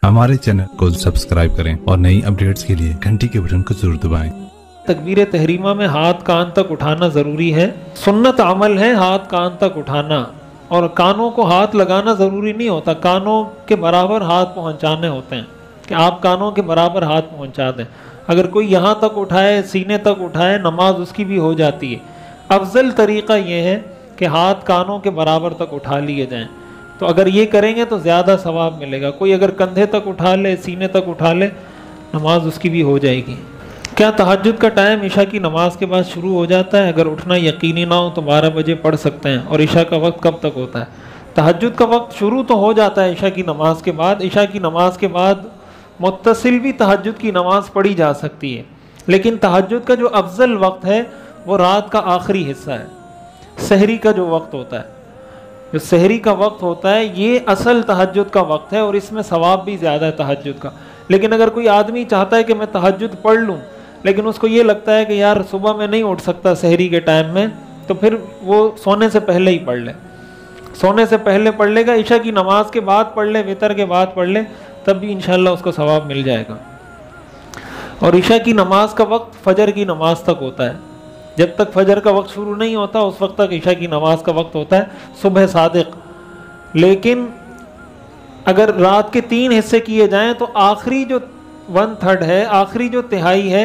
हमारे चैनल को सब्सक्राइब करें और नई अपडेट्स के लिए घंटी के बटन को जरूर दबाएं। तकबीर तहरीमा में हाथ कान तक उठाना ज़रूरी है। सुन्नत अमल है हाथ कान तक उठाना, और कानों को हाथ लगाना ज़रूरी नहीं होता, कानों के बराबर हाथ पहुंचाने होते हैं कि आप कानों के बराबर हाथ पहुंचा दें। अगर कोई यहाँ तक उठाए, सीने तक उठाए, नमाज उसकी भी हो जाती है। अफजल तरीक़ा ये है कि हाथ कानों के बराबर तक उठा लिए जाएँ, तो अगर ये करेंगे तो ज़्यादा सवाब मिलेगा। कोई अगर कंधे तक उठा ले, सीने तक उठा ले, नमाज उसकी भी हो जाएगी। क्या तहज्जुद का टाइम ईशा की नमाज के बाद शुरू हो जाता है? अगर उठना यकीनी ना हो तो 12 बजे पढ़ सकते हैं। और ईशा का वक्त कब तक होता है? तहज्जुद का वक्त शुरू तो हो जाता है ईशा की नमाज के बाद। ईशा की नमाज के बाद मुत्तसिल भी तहज्जुद की नमाज पढ़ी जा सकती है, लेकिन तहज्जुद का जो अफजल वक्त है वो रात का आखिरी हिस्सा है, सहरी का जो वक्त होता है। जो सहरी का वक्त होता है ये असल तहज्जुद का वक्त है, और इसमें सवाब भी ज़्यादा है तहज्जुद का। लेकिन अगर कोई आदमी चाहता है कि मैं तहज्जुद पढ़ लूँ, लेकिन उसको ये लगता है कि यार सुबह में नहीं उठ सकता सहरी के टाइम में, तो फिर वो सोने से पहले ही पढ़ ले। सोने से पहले पढ़ लेगा, ईशा की नमाज के बाद पढ़ ले, वितर के बाद पढ़ ले, तब भी इंशाल्लाह उसको सवाब मिल जाएगा। और ईशा की नमाज का वक्त फजर की नमाज तक होता है। जब तक फजर का वक्त शुरू नहीं होता उस वक्त तक ईशा की नमाज का वक्त होता है, सुबह सादिक। लेकिन अगर रात के 3 हिस्से किए जाएं तो आखिरी जो 1/3 है, आखिरी जो तिहाई है,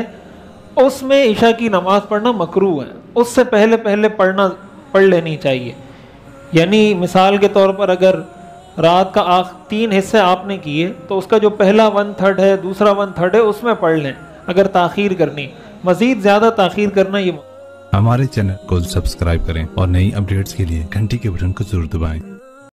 उसमें ईशा की नमाज पढ़ना मकरूह है। उससे पहले पढ़ लेनी चाहिए। यानी मिसाल के तौर पर अगर रात का 3 हिस्से आपने किए तो उसका जो पहला 1/3 है, दूसरा 1/3 है, उसमें पढ़ लें। अगर ताख़ीर करनी, मज़ीद ज़्यादा ताख़ीर करना, ये हमारे चैनल को सब्सक्राइब करें और नई अपडेट्स के लिए घंटी के बटन को जरूर दबाएं।